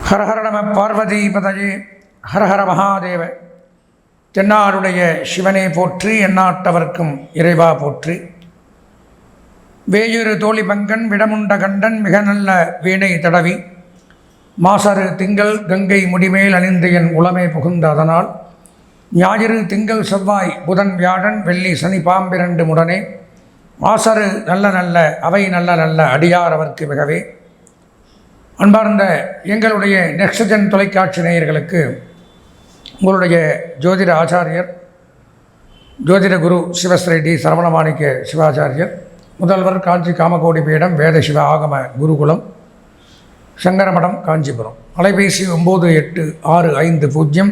ஹரஹர நம பார்வதி பதயே ஹரஹர மகாதேவ. தென்னாடுடைய சிவனே போற்றி, எந்நாட்டவர்க்கும் இறைவா போற்றி. வேயுறு தோழி பங்கன் விடமுண்ட கண்டன் மிக நல்ல வீணை தடவி மாசரு திங்கள் கங்கை முடிமேல் அணிந்து என் உளமே புகுந்த அதனால் ஞாயிறு திங்கள் செவ்வாய் புதன் வியாழன் வெள்ளி சனி பாம்பிரண்டு முடனே மாசரு நல்ல நல்ல அவை நல்ல நல்ல அடியார் அவர்க்கு மிகவே. அன்பார்ந்த எங்களுடைய நெக்ஸ்ட்ஜென் தொலைக்காட்சி நேயர்களுக்கு உங்களுடைய ஜோதிட ஆச்சாரியர் ஜோதிட குரு சிவஸ்ரீ டி சரவணமாணிக்க சிவாச்சாரியர், முதல்வர் காஞ்சி காமகோடி பீடம் வேத சிவ ஆகம குருகுலம், சங்கரமடம், காஞ்சிபுரம். அலைபேசி 98509837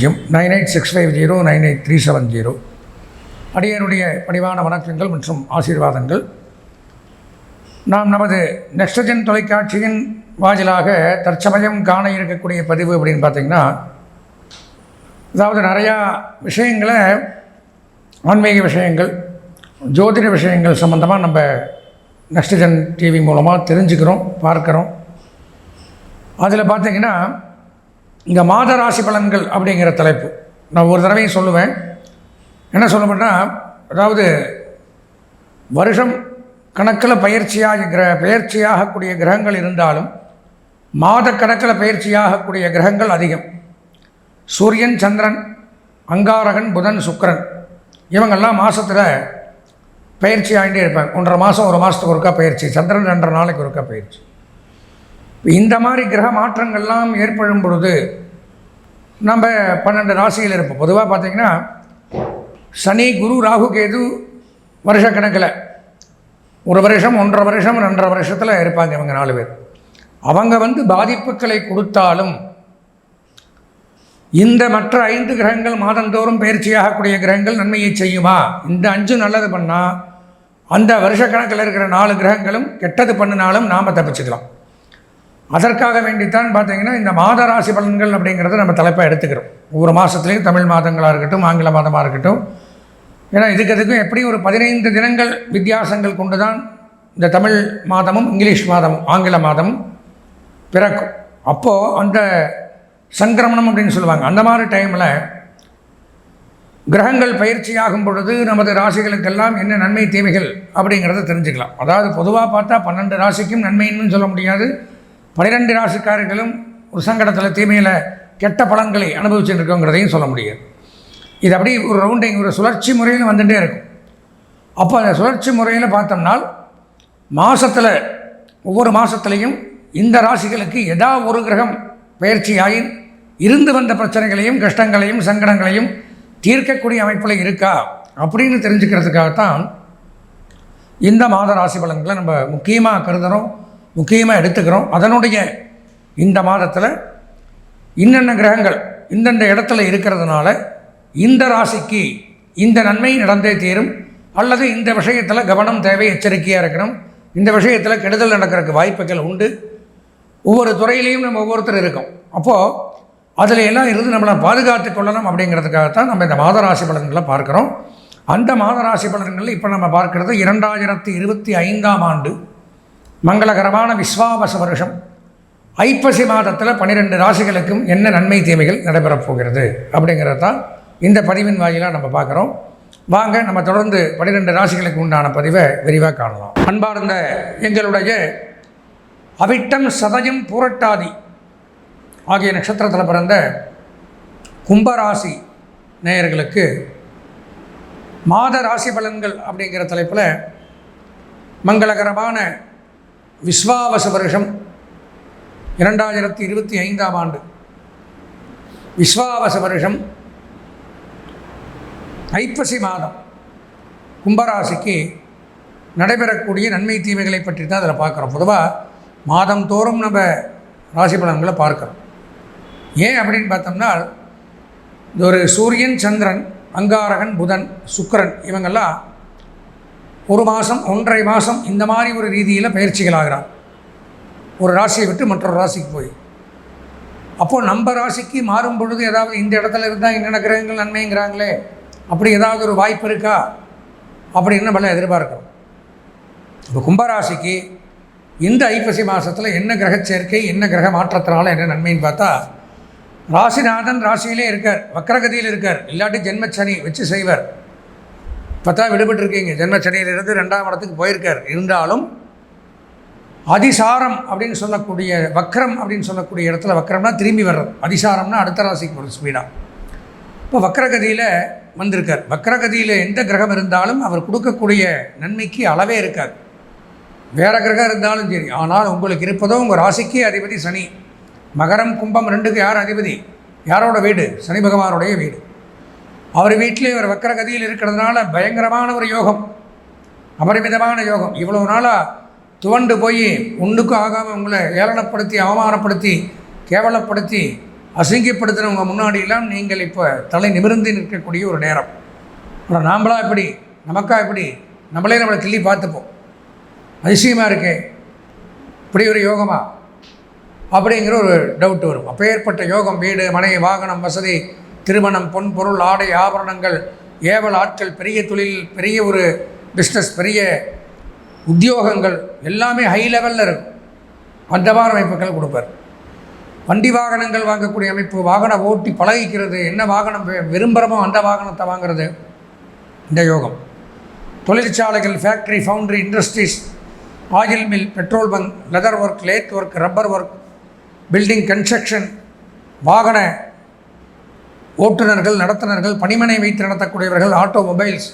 9865098370. அடியனுடைய பணிவான வணக்கங்கள் மற்றும் ஆசீர்வாதங்கள். நாம் நமது நெக்ஸ்ட்ஜென் தொலைக்காட்சியின் வாயிலாக தற்சமயம் காண இருக்கக்கூடிய பதிவு அப்படின்னு பார்த்திங்கன்னா, அதாவது நிறையா விஷயங்களை, ஆன்மீக விஷயங்கள், ஜோதிட விஷயங்கள் சம்மந்தமாக நம்ம நெக்ஸ்ட்ஜென் டிவி மூலமாக தெரிஞ்சுக்கிறோம், பார்க்குறோம். அதில் பார்த்திங்கன்னா இங்கே மாத ராசி பலன்கள் அப்படிங்கிற தலைப்பு நான் ஒரு தடவையும் சொல்லுவேன். என்ன சொல்லுவேன்னா, அதாவது வருஷம் கணக்கில் பயிற்சியாகக்கூடிய கிரகங்கள் இருந்தாலும் மாத கணக்கில் பயிற்சியாகக்கூடிய கிரகங்கள் அதிகம். சூரியன், சந்திரன், அங்காரகன், புதன், சுக்கிரன் இவங்கெல்லாம் மாதத்தில் பயிற்சி ஆகிட்டே இருப்பாங்க. 1.5 மாதம் 1 மாதத்துக்கு ஒருக்கா பயிற்சி, சந்திரன் 2.5 நாளைக்கு ஒருக்கா பயிற்சி. இந்த மாதிரி கிரக மாற்றங்கள்லாம் ஏற்படும் பொழுது நம்ம 12 ராசியில் இருப்போம். பொதுவாக பார்த்திங்கன்னா சனி, குரு, ராகு, கேது வருஷக்கணக்கில் 1 வருஷம், 1.5 வருஷம், 2.5 வருஷத்தில் இருப்பாங்க. இவங்க 4 பேர். அவங்க பாதிப்புகளை கொடுத்தாலும் இந்த மற்ற 5 கிரகங்கள் மாதந்தோறும் பயிற்சியாகக்கூடிய கிரகங்கள் நன்மையை செய்யுமா? இந்த 5 நல்லது பண்ணால் அந்த வருஷக்கணக்கில் இருக்கிற 4 கிரகங்களும் கெட்டது பண்ணினாலும் நாம் தப்பிச்சுக்கலாம். அதற்காக வேண்டித்தான் பார்த்திங்கன்னா இந்த மாத ராசி பலன்கள் அப்படிங்கிறத நம்ம தலைப்பாக எடுத்துக்கிறோம். ஒவ்வொரு மாதத்துலேயும் தமிழ் மாதங்களாக இருக்கட்டும், ஆங்கில மாதமாக இருக்கட்டும். ஏன்னா இதுக்கும் எப்படி ஒரு 15 தினங்கள் வித்தியாசங்கள் கொண்டு தான் இந்த தமிழ் மாதமும் இங்கிலீஷ் மாதமும் ஆங்கில மாதமும் பிறக்கும். அப்போது அந்த சங்கிரமணம் அப்படின்னு சொல்லுவாங்க. அந்த மாதிரி டைமில் கிரகங்கள் பயிற்சியாகும் பொழுது நமது ராசிகளுக்கெல்லாம் என்ன நன்மை தீமைகள் அப்படிங்கிறத தெரிஞ்சுக்கலாம். அதாவது பொதுவாக பார்த்தா 12 ராசிக்கும் நன்மைன்னு சொல்ல முடியாது. 12 ராசிக்காரர்களும் ஒரு சங்கடத்தில் தீமையில் கெட்ட பலன்களை அனுபவிச்சுட்டு இருக்கோங்கிறதையும் சொல்ல முடியாது. இது அப்படி ஒரு ரவுண்டிங், ஒரு சுழற்சி முறையில் வந்துகிட்டே இருக்கும். அப்போ அந்த சுழற்சி முறையில் பார்த்தோம்னால் மாதத்தில் ஒவ்வொரு மாதத்துலேயும் இந்த ராசிகளுக்கு ஏதாவது ஒரு கிரகம் பயிற்சியாகி இருந்து வந்த பிரச்சனைகளையும் கஷ்டங்களையும் சங்கடங்களையும் தீர்க்கக்கூடிய அமைப்பில் இருக்கா அப்படின்னு தெரிஞ்சுக்கிறதுக்காகத்தான் இந்த மாத ராசி பலன்களை நம்ம முக்கியமாக கருதுகிறோம், முக்கியமாக எடுத்துக்கிறோம். அதனுடைய இந்த மாதத்தில் இன்னென்ன கிரகங்கள் இந்தந்த இடத்துல இருக்கிறதுனால இந்த ராசிக்கு இந்த நன்மை நடந்தே தீரும், அல்லது இந்த விஷயத்தில் கவனம் தேவை, எச்சரிக்கையாக இருக்கணும், இந்த விஷயத்தில் கெடுதல் நடக்கிறதுக்கு வாய்ப்புகள் உண்டு. ஒவ்வொரு துறையிலையும் நம்ம ஒவ்வொருத்தர் இருக்கோம். அப்போது அதில் எல்லாம் இருந்து நம்மளை பாதுகாத்து கொள்ளணும் அப்படிங்கிறதுக்காகத்தான் நம்ம இந்த மாதராசி பலன்களை பார்க்குறோம். அந்த மாதராசி பலன்களில் இப்போ நம்ம பார்க்குறது 2025ஆம் ஆண்டு மங்களகரமான விஸ்வாவச வருஷம் ஐப்பசி மாதத்தில் 12 ராசிகளுக்கும் என்ன நன்மை தீமைகள் நடைபெறப் போகிறது அப்படிங்கிறது தான் இந்த பதிவின் வாயிலாக நம்ம பார்க்குறோம். வாங்க நம்ம தொடர்ந்து 12 ராசிகளுக்கு உண்டான பதிவை விரிவாக காணலாம். அன்பார்ந்த எங்களுடைய அவிட்டம், சதயம், பூரட்டாதி ஆகிய நட்சத்திரத்தில் பிறந்த கும்பராசி நேயர்களுக்கு மாத ராசி பலன்கள் அப்படிங்கிற தலைப்பில் மங்களகரமான விஸ்வாவச வருஷம் 2025ஆம் ஆண்டு விஸ்வாவச வருஷம் ஐப்பசி மாதம் கும்பராசிக்கு நடைபெறக்கூடிய நன்மை தீமைகளை பற்றி தான் அதில் பார்க்குறோம். பொதுவாக மாதந்தோறும் நம்ம ராசி பலன்களை பார்க்குறோம். ஏன் அப்படின்னு பார்த்தோம்னா, இந்த ஒரு சூரியன், சந்திரன், அங்காரகன், புதன், சுக்கிரன் இவங்கெல்லாம் 1 மாதம் 1.5 மாதம் இந்த மாதிரி ஒரு ரீதியில் பயிற்சிகளாகிறார். ஒரு ராசியை விட்டு மற்றொரு ராசிக்கு போய். அப்போது நம்ம ராசிக்கு மாறும் பொழுது ஏதாவது இந்த இடத்துல இருந்தால் என்னென்ன கிரகங்கள் நன்மைங்கிறாங்களே, அப்படி ஏதாவது ஒரு வாய்ப்பு இருக்கா அப்படின்னு நம்மள எதிர்பார்க்கிறோம். இப்போ கும்பராசிக்கு இந்த ஐப்பசி மாதத்தில் என்ன கிரக சேர்க்கை, என்ன கிரக மாற்றத்தினால என்ன நன்மைன்னு பார்த்தா, ராசிநாதன் ராசியிலே இருக்கார், வக்கரகதியில் இருக்கார். இல்லாட்டி ஜென்மச்சனி வச்சு செய்வார். இப்போ தான் விடுபட்டுருக்கீங்க, ஜென்மச்சனியிலிருந்து 2ஆம் இடத்துக்கு போயிருக்கார். இருந்தாலும் அதிசாரம் அப்படின்னு சொல்லக்கூடிய வக்ரம் அப்படின்னு சொல்லக்கூடிய இடத்துல, வக்ரம்னா திரும்பி வர்றது, அதிசாரம்னா அடுத்த ராசிக்கு ஒரு ஸ்பீடாக. இப்போ வக்கரகதியில் வந்திருக்கார். வக்கரகதியில் எந்த கிரகம் இருந்தாலும் அவர் கொடுக்கக்கூடிய நன்மைக்கு அளவே இருக்காது. வேறு கிரகம் இருந்தாலும் சரி. ஆனால் உங்களுக்கு இருப்பதோ உங்கள் ராசிக்கே அதிபதி சனி. மகரம் கும்பம் 2க்கு யார் அதிபதி? யாரோட வீடு? சனி பகவானுடைய வீடு. அவர் வீட்டிலே ஒரு வக்கரகதியில் இருக்கிறதுனால பயங்கரமான ஒரு யோகம், அபரிமிதமான யோகம். இவ்வளோ நாளாக துவண்டு போய் ஒன்றுக்கும் ஆகாமல் உங்களை ஏளனப்படுத்தி அவமானப்படுத்தி கேவலப்படுத்தி அசிங்கப்படுத்தினவங்க முன்னாடியெல்லாம் நீங்கள் இப்போ தலை நிமிர்ந்து நிற்கக்கூடிய ஒரு நேரம். ஆனால் நாம்ளா எப்படி, நமக்கா எப்படி, நம்மளே நம்மளை கிள்ளி பார்த்துப்போம். அதிசயமாக இருக்கே, இப்படி ஒரு யோகமா அப்படிங்கிற ஒரு டவுட் வரும். அப்பேற்பட்ட யோகம், வீடு மனை வாகனம் வசதி திருமணம் பொன் பொருள் ஆடை ஆபரணங்கள் ஏவல் ஆட்கள் பெரிய தொழில் பெரிய ஒரு பிஸ்னஸ் பெரிய உத்தியோகங்கள் எல்லாமே ஹை லெவலில் இருக்கும். அந்த மாதிரி அமைப்புகள் கொடுப்பார். வண்டி வாகனங்கள் வாங்கக்கூடிய அமைப்பு, வாகனம் ஓட்டி பழகிக்கிறது, என்ன வாகனம் விரும்புகிறமோ அந்த வாகனத்தை வாங்கிறது இந்த யோகம். தொழிற்சாலைகள் factory foundry industries oil mill petrol bunk leather work lathe work rubber work building construction வாகன ஓட்டுநர்கள் நடத்துனர்கள் பணிமனை வைத்து நடத்தக்கூடியவர்கள் ஆட்டோமொபைல்ஸ்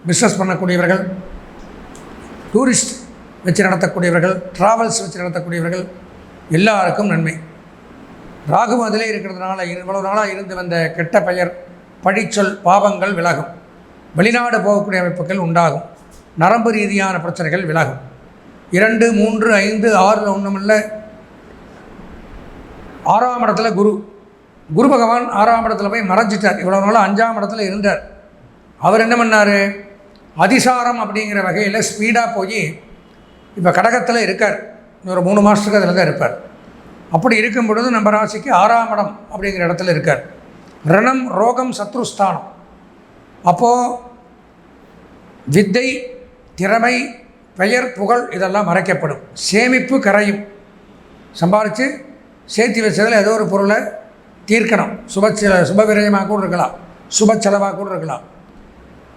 பிஸ்னஸ் பண்ணக்கூடியவர்கள் டூரிஸ்ட் வச்சு நடத்தக்கூடியவர்கள் ட்ராவல்ஸ் வச்சு நடத்தக்கூடியவர்கள் எல்லாருக்கும் நன்மை. ராகு அதிலே இருக்கிறதுனால இவ்வளவு நாளாக இருந்து வந்த கெட்ட பெயர் பழிச்சொல் பாவங்கள் விலகும். வெளிநாடு போகக்கூடிய அமைப்புகள் உண்டாகும். நரம்பு ரீதியான பிரச்சனைகள் விலகும். 2, 3, 5, 6 ஒன்றுமில்ல. 6ஆம் இடத்துல குரு பகவான் 6ஆம் இடத்துல போய் மறைஞ்சிட்டார். இவ்வளோ நாள் 5ஆம் இடத்துல இருந்தார். அவர் என்ன பண்ணார்? அதிசாரம் அப்படிங்கிற வகையில் ஸ்பீடாக போய் இப்போ கடகத்தில் இருக்கார். ஒரு 3 மாதத்துக்கு அதில் தான் இருப்பார். அப்படி இருக்கும் பொழுது நம்ம ராசிக்கு 6ஆம் இடம் அப்படிங்கிற இடத்துல இருக்கார். ரணம் ரோகம் சத்ருஸ்தானம். அப்போது வித்தை திறமை பெயர் புகழ் இதெல்லாம் மறைக்கப்படும். சேமிப்பு கரையும். சம்பாரித்து சேர்த்து வச்சதில் ஏதோ ஒரு பொருளை தீர்க்கணும். சுப விரயமாக கூட இருக்கலாம், சுப செலவாக கூட இருக்கலாம்.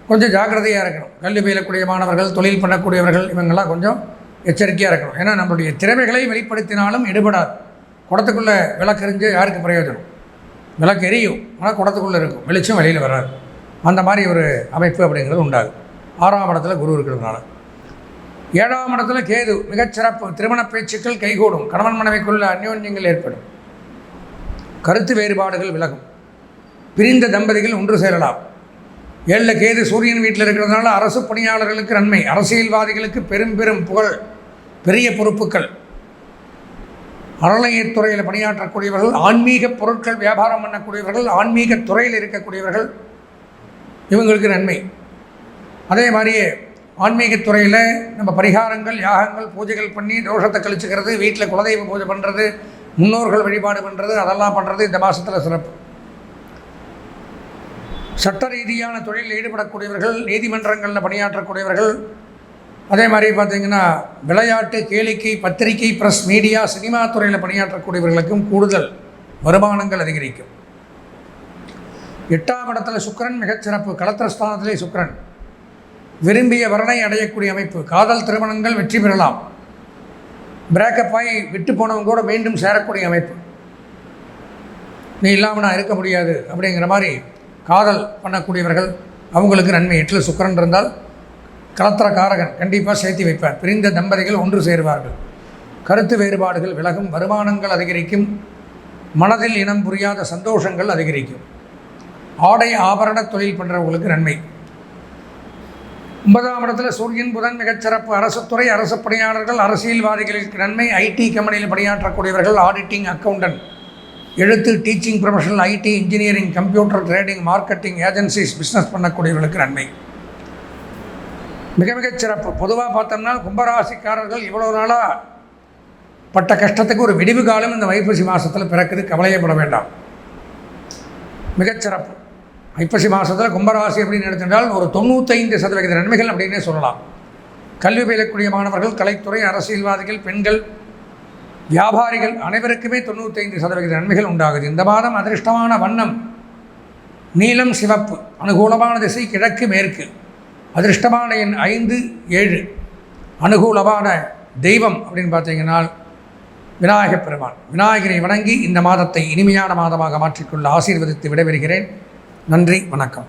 கொஞ்சம் ஜாக்கிரதையாக இருக்கணும். கல்வி பயிலக்கூடிய மாணவர்கள் தொழில் பண்ணக்கூடியவர்கள் இவங்கெல்லாம் கொஞ்சம் எச்சரிக்கையாக இருக்கணும். ஏன்னா நம்மளுடைய திறமைகளை வெளிப்படுத்தினாலும் எடுபடாது. குடத்துக்குள்ளே விளக்கெறிஞ்சு யாருக்கு பிரயோஜனம்? விளக்கு எரியும், ஆனால் குடத்துக்குள்ளே இருக்கும், வெளிச்சம் வெளியில் வராது. அந்த மாதிரி ஒரு அமைப்பு அப்படிங்கிறது உண்டாகும். 6ஆம் இடத்துல குரு இருக்கிறதுனால. 7ஆம் இடத்துல கேது மிகச்சிறப்பு. திருமண பேச்சுக்கள் கைகூடும். கணவன் மனைவிக்குள்ள அந்யோன்யங்கள் ஏற்படும். கருத்து வேறுபாடுகள் விலகும். பிரிந்த தம்பதிகள் ஒன்று சேரலாம். 7ல் கேது சூரியன் வீட்டில் இருக்கிறதுனால அரசு பணியாளர்களுக்கு நன்மை. அரசியல்வாதிகளுக்கு பெரும் புகழ், பெரிய பொறுப்புகள். அறநிலையத்துறையில் பணியாற்றக்கூடியவர்கள், ஆன்மீக பொருட்கள் வியாபாரம் பண்ணக்கூடியவர்கள், ஆன்மீக துறையில் இருக்கக்கூடியவர்கள் இவங்களுக்கு நன்மை. அதே மாதிரியே ஆன்மீகத்துறையில் நம்ம பரிகாரங்கள் யாகங்கள் பூஜைகள் பண்ணி தோஷத்தை கழிச்சுக்கிறது, வீட்டில் குலதெய்வ பூஜை பண்ணுறது, முன்னோர்கள் வழிபாடு பண்ணுறது, அதெல்லாம் பண்ணுறது இந்த மாதத்தில் சிறப்பு. சட்ட ரீதியான தொழிலில் ஈடுபடக்கூடியவர்கள், நீதிமன்றங்களில் பணியாற்றக்கூடியவர்கள், அதே மாதிரி பார்த்திங்கன்னா விளையாட்டு கேளிக்கை பத்திரிகை ப்ரெஸ் மீடியா சினிமா துறையில் பணியாற்றக்கூடியவர்களுக்கும் கூடுதல் வருமானங்கள் அதிகரிக்கும். 8ஆம் இடத்துல சுக்கிரன் மிகச்சிறப்பு. களத்திரஸ்தானத்திலே சுக்கிரன் விரும்பிய வரனை அடையக்கூடிய அமைப்பு. காதல் திருமணங்கள் வெற்றி பெறலாம். பிரேக்கப் ஆகி விட்டு போனவங்க கூட மீண்டும் சேரக்கூடிய அமைப்பு. நீ இல்லாமல் நான் இருக்க முடியாது அப்படிங்கிற மாதிரி காதல் பண்ணக்கூடியவர்கள் அவங்களுக்கு நன்மை. 8ல் சுக்கிரன் இருந்தால் கலத்திர காரகன் கண்டிப்பாக சேர்த்து வைப்பார். பிரிந்த தம்பதிகள் ஒன்று சேருவார்கள். கருத்து வேறுபாடுகள் விலகும். வருமானங்கள் அதிகரிக்கும். மனதில் இனம் புரியாத சந்தோஷங்கள் அதிகரிக்கும். ஆடை ஆபரண தொழில் பண்ணுறவங்களுக்கு நன்மை. 9ஆம் இடத்துல சூரியன் புதன் மிகச்சிறப்பு. அரசுத்துறை அரசு பணியாளர்கள் அரசியல்வாதிகளுக்கு நன்மை. ஐடி கம்பெனியில் பணியாற்றக்கூடியவர்கள், ஆடிட்டிங் அக்கௌண்டன்ட், எழுத்து teaching professional, IT engineering, computer trading, marketing agencies business பண்ணக்கூடியவர்களுக்கு நன்மை. மிகச் சிறப்பு. பொதுவாக பார்த்தோம்னா கும்பராசிக்காரர்கள் இவ்வளோ நாளாக பட்ட கஷ்டத்துக்கு ஒரு விடிவு காலம் இந்த ஐப்பசி மாதத்தில் பிறக்குது. கவலையப்பட வேண்டாம். மிகச்சிறப்பு. ஐப்பசி மாதத்தில் கும்பராசி அப்படின்னு எடுத்துட்டால் ஒரு 95% நன்மைகள் அப்படின்னே சொல்லலாம். கல்வி பயிலக்கூடிய மாணவர்கள், கலைத்துறை, அரசியல்வாதிகள், பெண்கள், வியாபாரிகள் அனைவருக்குமே 95% நன்மைகள் உண்டாகுது. இந்த மாதம் அதிர்ஷ்டமான வண்ணம் நீலம், சிவப்பு. அனுகூலமான திசை கிழக்கு மேற்கு. அதிர்ஷ்டமான எண் 5, 7. அனுகூலமான தெய்வம் அப்படின்னு பார்த்தீங்கன்னா விநாயகப் பெருமான். விநாயகரை வணங்கி இந்த மாதத்தை இனிமையான மாதமாக மாற்றிக்கொள்ள ஆசீர்வதித்து விடைபெறுகிறேன். நன்றி, வணக்கம்.